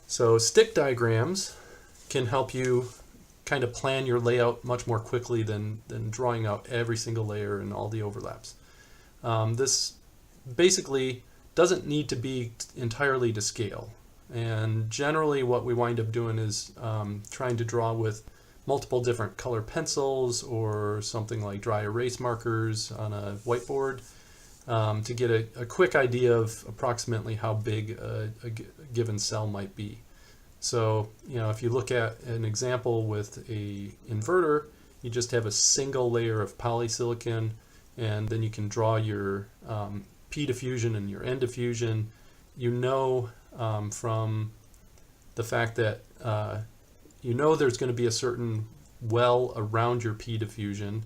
So stick diagrams can help you kind of plan your layout much more quickly than drawing out every single layer and all the overlaps. This basically doesn't need to be entirely to scale. And generally what we wind up doing is trying to draw with multiple different color pencils or something like dry erase markers on a whiteboard to get a quick idea of approximately how big a given cell might be. So, if you look at an example with a inverter, you just have a single layer of polysilicon, and then you can draw your P diffusion and your N diffusion. From the fact that there's going to be a certain well around your P diffusion.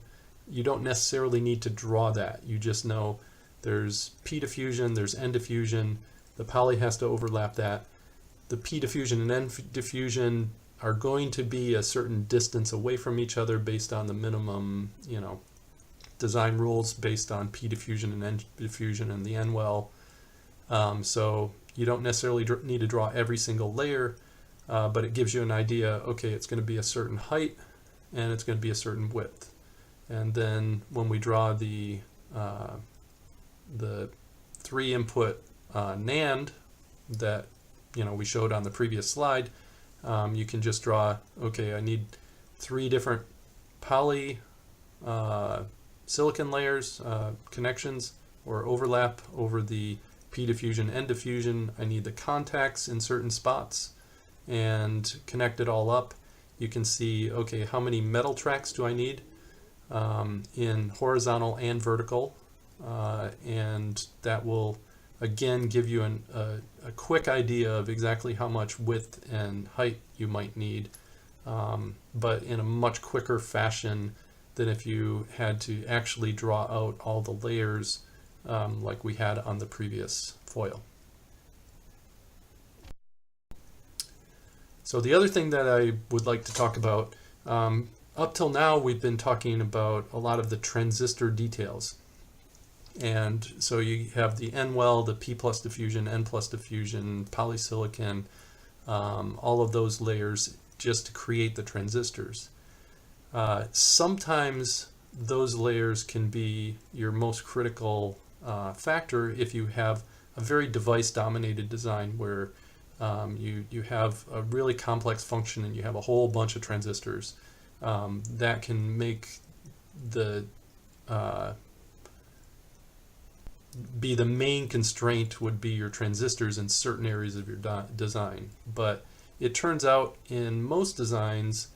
You don't necessarily need to draw that. You just know there's P diffusion, there's N diffusion, the poly has to overlap that. The P diffusion and N diffusion are going to be a certain distance away from each other based on the minimum, design rules based on P diffusion and N diffusion and the N well. So you don't necessarily need to draw every single layer, but it gives you an idea, okay, it's going to be a certain height and it's going to be a certain width. And then when we draw the 3-input NAND that we showed on the previous slide, you can just draw, okay, I need 3 different poly silicon layers, connections or overlap over the P diffusion, N diffusion. I need the contacts in certain spots and connect it all up. You can see, okay, how many metal tracks do I need in horizontal and vertical, and that will again give you a quick idea of exactly how much width and height you might need, but in a much quicker fashion than if you had to actually draw out all the layers like we had on the previous foil. So the other thing that I would like to talk about, up till now we've been talking about a lot of the transistor details. And so you have the N well, the P plus diffusion, N plus diffusion, polysilicon, all of those layers just to create the transistors. Sometimes those layers can be your most critical factor if you have a very device dominated design where you have a really complex function and you have a whole bunch of transistors. That can make be the main constraint would be your transistors in certain areas of your design. But it turns out in most designs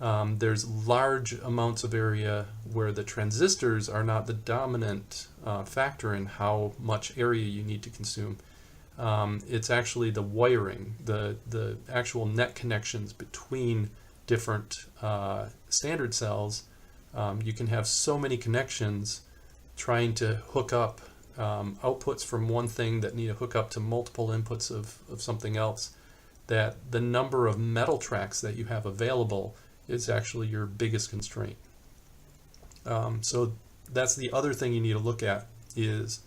there's large amounts of area where the transistors are not the dominant factor in how much area you need to consume. It's actually the wiring, the actual net connections between different standard cells. You can have so many connections trying to hook up outputs from one thing that need to hook up to multiple inputs of something else, that the number of metal tracks that you have available is actually your biggest constraint. So that's the other thing you need to look at, is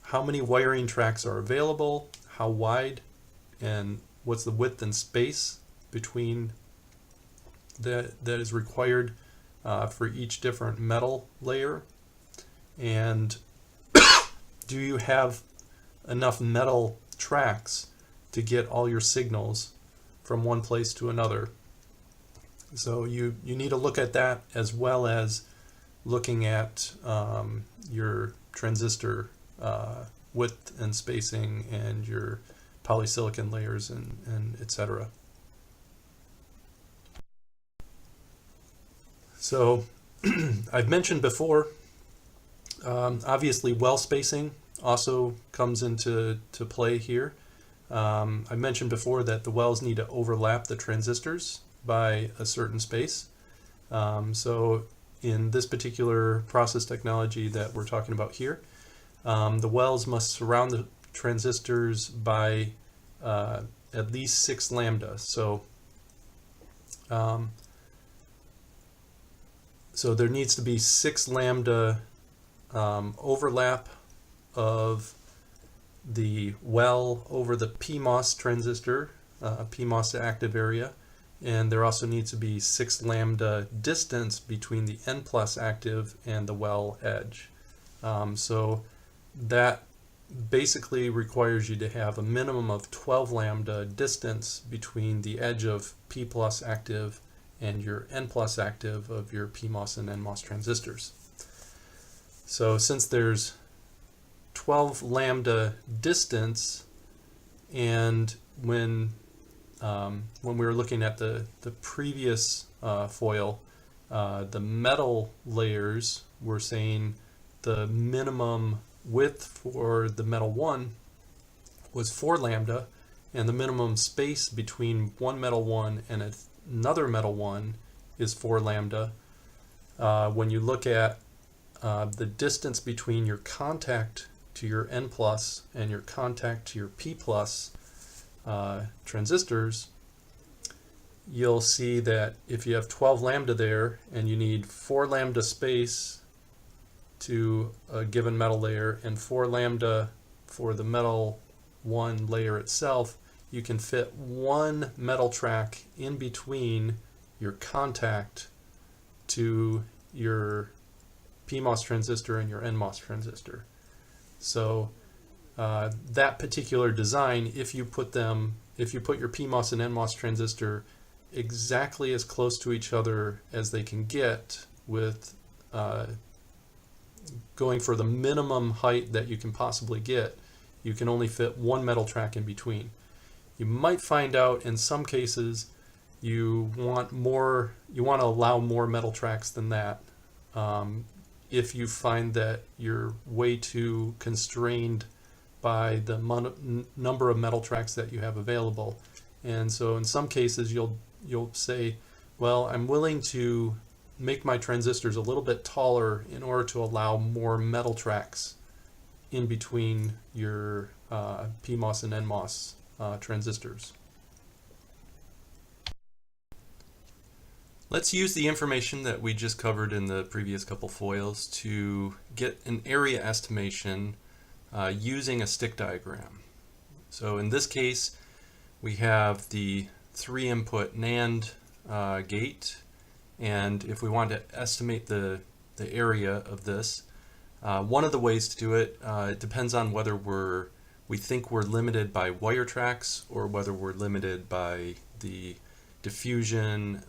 how many wiring tracks are available, how wide, and what's the width and space between that is required for each different metal layer, and do you have enough metal tracks to get all your signals from one place to another. So you need to look at that as well as looking at your transistor width and spacing and your polysilicon layers and etc. So I've mentioned before, obviously well spacing also comes into play here. I mentioned before that the wells need to overlap the transistors by a certain space. So in this particular process technology that we're talking about here, the wells must surround the transistors by at least 6 lambda. So there needs to be 6 lambda overlap of the well over the PMOS transistor PMOS active area, and there also needs to be 6 lambda distance between the N plus active and the well edge. So that basically requires you to have a minimum of 12 lambda distance between the edge of P plus active and your N plus active of your PMOS and NMOS transistors. So since there's 12 lambda distance, and when we were looking at the previous foil, the metal layers were saying the minimum width for the metal 1 was 4 lambda, and the minimum space between one metal 1 and another metal 1 is 4 lambda. When you look at the distance between your contact to your N plus and your contact to your P plus transistors, you'll see that if you have 12 lambda there and you need 4 lambda space to a given metal layer and 4 lambda for the metal 1 layer itself, you can fit one metal track in between your contact to your PMOS transistor and your NMOS transistor. So that particular design, if you put your PMOS and NMOS transistor exactly as close to each other as they can get, with going for the minimum height that you can possibly get, you can only fit one metal track in between. You might find out in some cases you want to allow more metal tracks than that. If you find that you're way too constrained by the number of metal tracks that you have available. And so in some cases you'll say, well, I'm willing to make my transistors a little bit taller in order to allow more metal tracks in between your PMOS and NMOS transistors. Let's use the information that we just covered in the previous couple foils to get an area estimation using a stick diagram. So in this case, we have the 3-input NAND gate, and if we want to estimate the area of this, one of the ways to do it, it depends on whether we think we're limited by wire tracks or whether we're limited by the diffusion.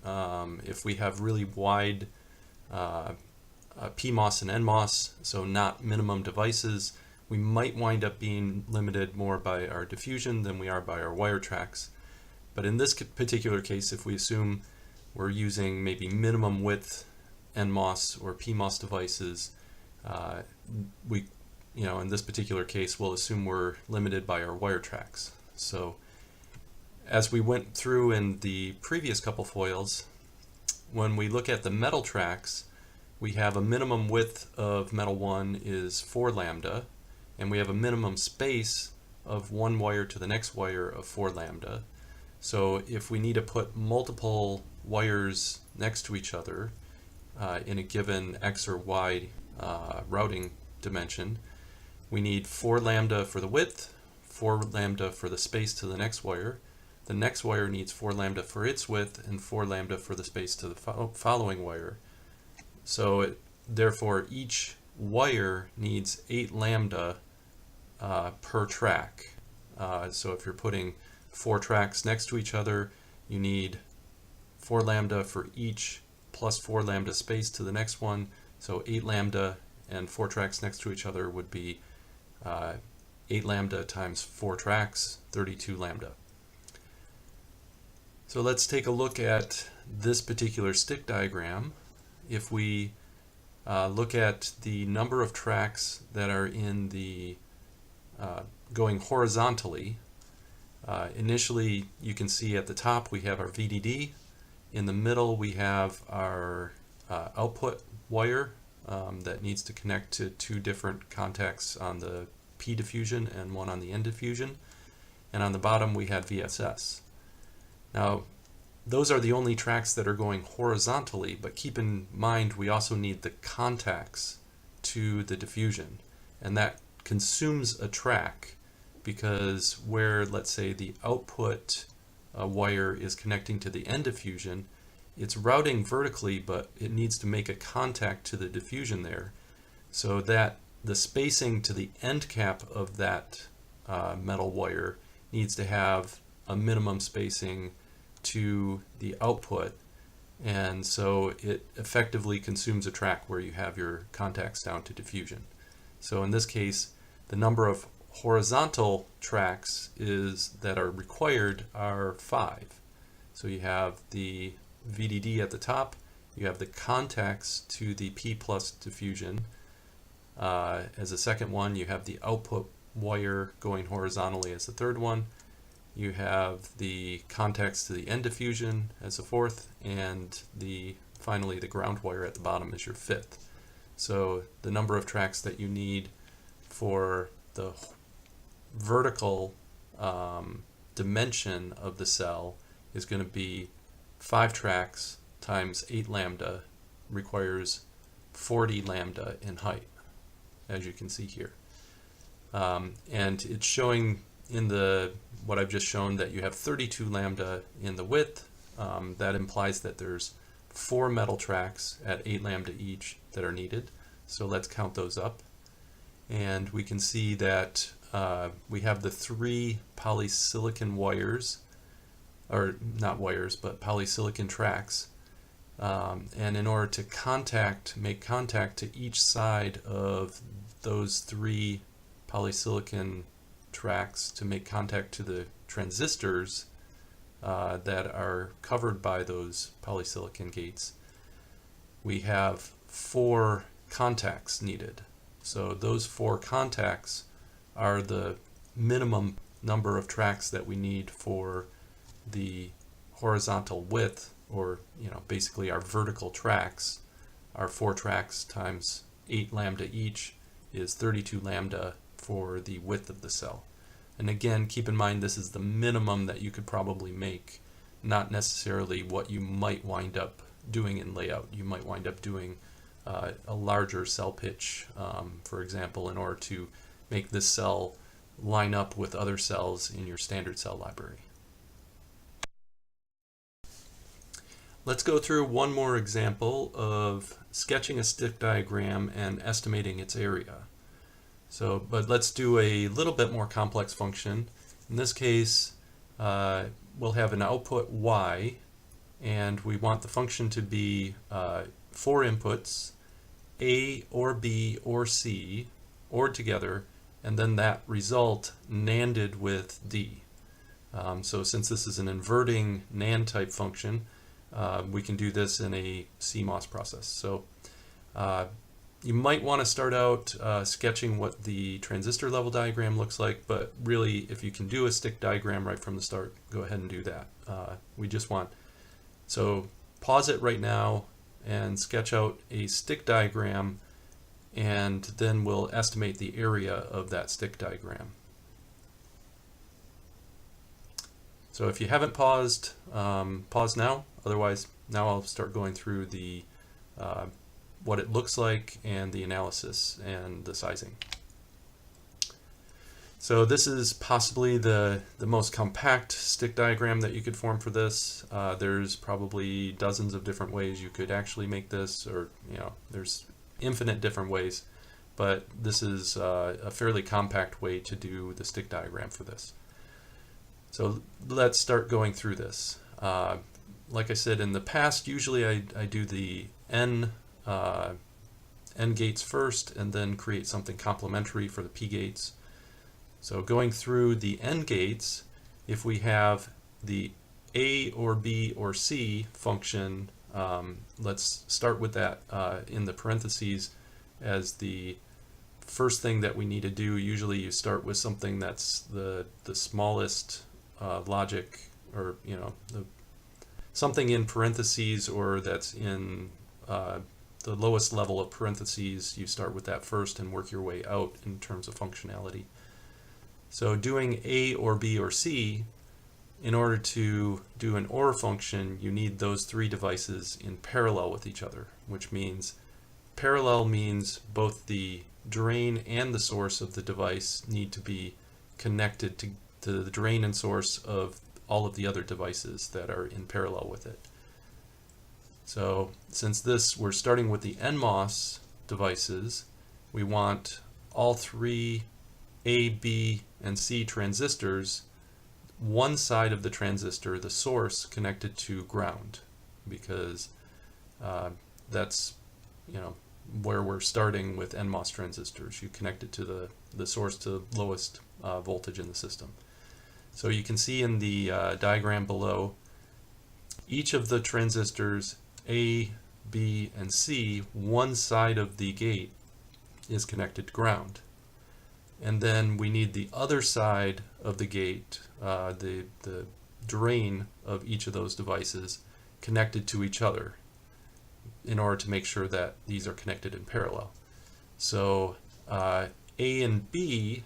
If we have really wide PMOS and NMOS, so not minimum devices, we might wind up being limited more by our diffusion than we are by our wire tracks. But in this particular case, if we assume we're using maybe minimum width NMOS or PMOS devices, in this particular case, we'll assume we're limited by our wire tracks. So as we went through in the previous couple foils, when we look at the metal tracks, we have a minimum width of metal 1 is 4 lambda, and we have a minimum space of one wire to the next wire of 4 lambda. So if we need to put multiple wires next to each other in a given X or Y routing dimension, we need 4 lambda for the width, 4 lambda for the space to the next wire. The next wire needs 4 lambda for its width and 4 lambda for the space to the following wire. So therefore each wire needs 8 lambda per track. So if you're putting 4 tracks next to each other, you need 4 lambda for each plus 4 lambda space to the next one. So 8 lambda and 4 tracks next to each other would be 8 lambda times 4 tracks, 32 lambda. So let's take a look at this particular stick diagram. If we look at the number of tracks that are in the going horizontally, initially you can see at the top we have our VDD. In the middle we have our output wire that needs to connect to 2 different contacts on the P diffusion and one on the N diffusion. And on the bottom we had VSS. Now those are the only tracks that are going horizontally, but keep in mind we also need the contacts to the diffusion, and that consumes a track, because where, let's say, the output wire is connecting to the end diffusion, it's routing vertically, but it needs to make a contact to the diffusion there, so that the spacing to the end cap of that metal wire needs to have a minimum spacing to the output, and so it effectively consumes a track where you have your contacts down to diffusion. So in this case, the number of horizontal tracks that are required are 5. So you have the VDD at the top, you have the contacts to the P plus diffusion. As a second one, you have the output wire going horizontally as the third one. You have the contacts to the end diffusion as a fourth, and finally the ground wire at the bottom is your fifth. So the number of tracks that you need for the vertical dimension of the cell is going to be 5 tracks times 8 lambda, requires 40 lambda in height, as you can see here. And it's showing in what I've just shown that you have 32 lambda in the width. That implies that there's 4 metal tracks at 8 lambda each that are needed. So let's count those up. And we can see that we have the 3 polysilicon wires, or not wires, but polysilicon tracks. And in order to make contact to each side of those 3 polysilicon tracks to make contact to the transistors that are covered by those polysilicon gates, we have 4 contacts needed. So those 4 contacts are the minimum number of tracks that we need for the horizontal width, or basically our vertical tracks. Our 4 tracks times 8 lambda each is 32 lambda for the width of the cell. And again, keep in mind this is the minimum that you could probably make, not necessarily what you might wind up doing in layout. You might wind up doing a larger cell pitch, for example, in order to make this cell line up with other cells in your standard cell library. Let's go through one more example of sketching a stick diagram and estimating its area. But let's do a little bit more complex function. In this case, we'll have an output y, and we want the function to be 4 inputs, A or B or C, ORed together, and then that result NANDed with D. So since this is an inverting NAND type function, we can do this in a CMOS process. So you might want to start out sketching what the transistor level diagram looks like, but really if you can do a stick diagram right from the start, go ahead and do that. So pause it right now and sketch out a stick diagram, and then we'll estimate the area of that stick diagram. So if you haven't paused, pause now. Otherwise, now I'll start going through the what it looks like and the analysis and the sizing. So this is possibly the most compact stick diagram that you could form for this. There's probably dozens of different ways you could actually make this, or there's infinite different ways, but this is a fairly compact way to do the stick diagram for this. So let's start going through this. Like I said in the past, usually I do the N gates first and then create something complementary for the P gates. So going through the N gates, if we have the A or B or C function, let's start with that in the parentheses as the first thing that we need to do. Usually you start with something that's the smallest logic, or something in parentheses, or that's in the lowest level of parentheses. You start with that first and work your way out in terms of functionality. So doing A or B or C, in order to do an OR function, you need those 3 devices in parallel with each other, which means parallel means both the drain and the source of the device need to be connected to the drain and source of all of the other devices that are in parallel with it. So since we're starting with the NMOS devices, we want all three A, B, and C transistors, one side of the transistor, the source, connected to ground, because that's where we're starting with NMOS transistors. You connect it to the source to lowest voltage in the system. So you can see in the diagram below, each of the transistors A, B, and C, one side of the gate is connected to ground. And then we need the other side of the gate, the drain of each of those devices, connected to each other in order to make sure that these are connected in parallel. So A and B,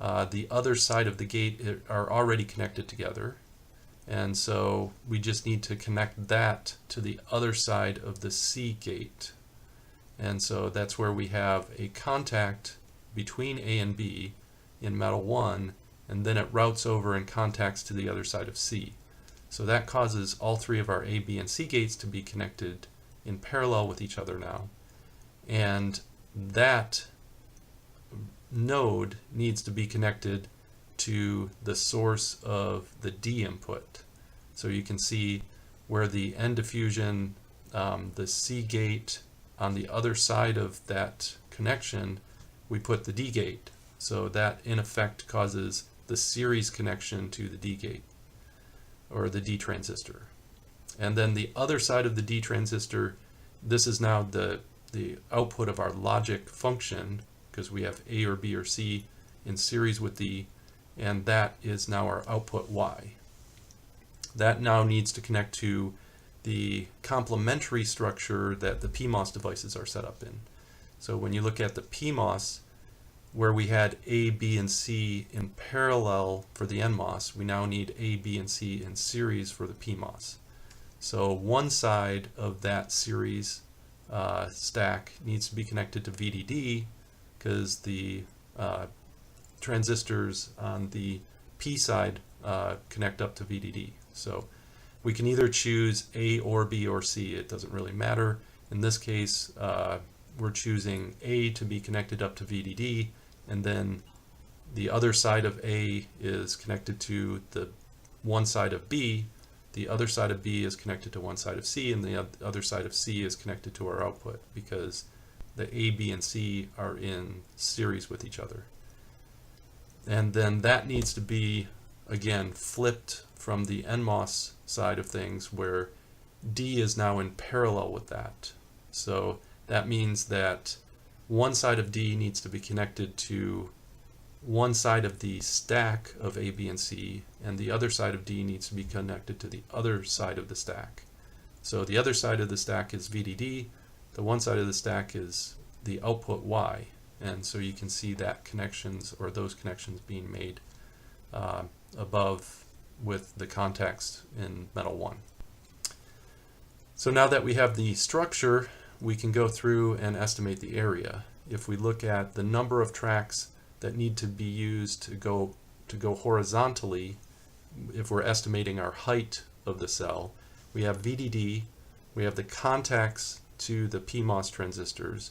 the other side of the gate, are already connected together. And so we just need to connect that to the other side of the C gate. And so that's where we have a contact between A and B in metal 1, and then it routes over and contacts to the other side of C. So that causes all three of our A, B, and C gates to be connected in parallel with each other now. And that node needs to be connected to the source of the D input. So you can see where the N diffusion, the C gate, on the other side of that connection, we put the D gate. So that in effect causes the series connection to the D gate, or the D transistor. And then the other side of the D transistor, this is now the output of our logic function, because we have A or B or C in series with D, and that is now our output Y. That now needs to connect to the complementary structure that the PMOS devices are set up in. So when you look at the PMOS, where we had A, B, and C in parallel for the NMOS, we now need A, B, and C in series for the PMOS. So one side of that series stack needs to be connected to VDD, because the transistors on the P side connect up to VDD. So we can either choose A or B or C, it doesn't really matter. In this case, we're choosing A to be connected up to VDD, and then the other side of A is connected to the one side of B, the other side of B is connected to one side of C, and the other side of C is connected to our output, because the A, B, and C are in series with each other. And then that needs to be, again, flipped from the NMOS side of things, where D is now in parallel with that. So that means that one side of D needs to be connected to one side of the stack of A, B, and C, and the other side of D needs to be connected to the other side of the stack. So the other side of the stack is VDD, the one side of the stack is the output Y, and so you can see that connections, or those connections, being made above with the contacts in metal 1. So now that we have the structure, we can go through and estimate the area. If we look at the number of tracks that need to be used to go horizontally, if we're estimating our height of the cell, we have VDD, we have the contacts to the PMOS transistors,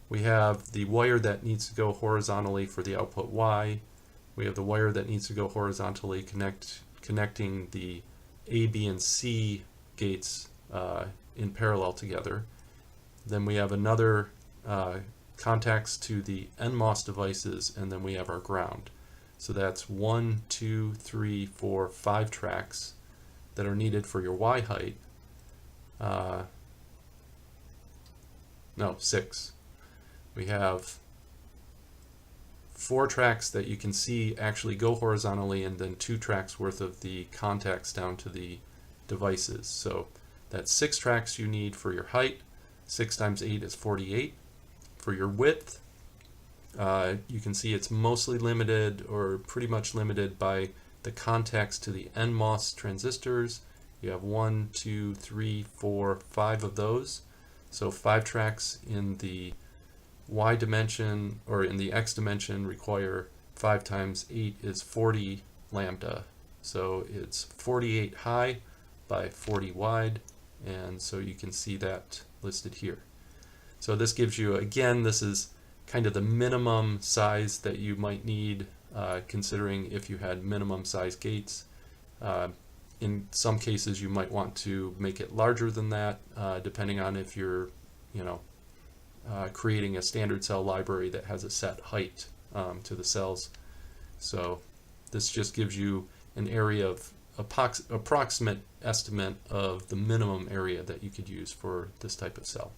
we have the wire that needs to go horizontally for the output Y, we have the wire that needs to go horizontally connecting the A, B, and C gates in parallel together. Then we have another contacts to the NMOS devices, and then we have our ground. So that's 1, 2, 3, 4, 5 tracks that are needed for your Y height. No, 6. We have 4 tracks that you can see actually go horizontally, and then 2 tracks worth of the contacts down to the devices. So that's 6 tracks you need for your height. 6 times 8 is 48. For your width, you can see it's mostly limited, or pretty much limited, by the contacts to the NMOS transistors. You have 1, 2, 3, 4, 5 of those. So 5 tracks in the Y dimension, or in the X dimension, require 5 times 8 is 40 lambda So it's 48 high by 40 wide, and so you can see that listed here. So this gives you, again, this is kind of the minimum size that you might need, considering if you had minimum size gates. In some cases you might want to make it larger than that, depending on if you're creating a standard cell library that has a set height to the cells. So this just gives you an area of approximate estimate of the minimum area that you could use for this type of cell.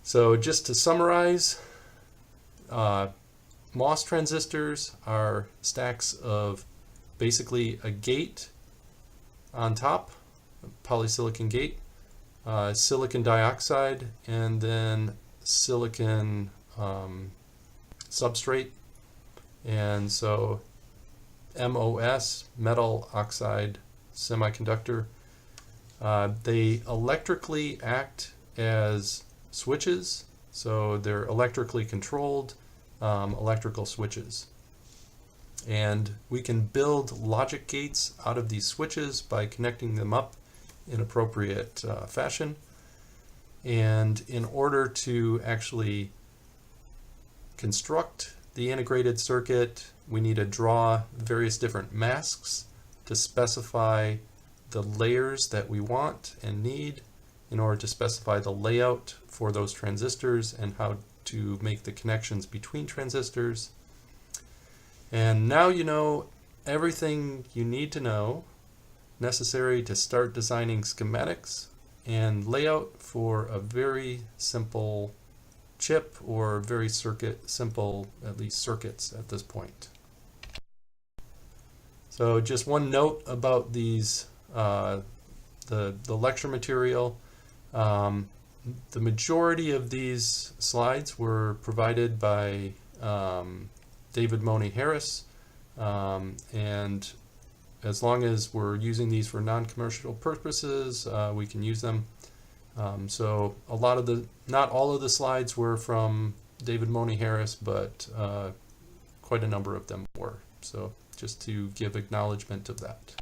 So just to summarize, MOS transistors are stacks of basically a gate on top, a polysilicon gate, silicon dioxide, and then silicon substrate. And so MOS, metal oxide semiconductor, they electrically act as switches, so they're electrically controlled electrical switches. And we can build logic gates out of these switches by connecting them up in appropriate fashion. And in order to actually construct the integrated circuit, we need to draw various different masks to specify the layers that we want and need in order to specify the layout for those transistors and how to make the connections between transistors. And now you know everything you need to know necessary to start designing schematics and layout for a very simple chip, or very simple, at least circuits at this point. So just one note about these, the lecture material. The majority of these slides were provided by David Money Harris, and as long as we're using these for non-commercial purposes, we can use them. So not all of the slides were from David Money Harris, but quite a number of them were. So just to give acknowledgement of that.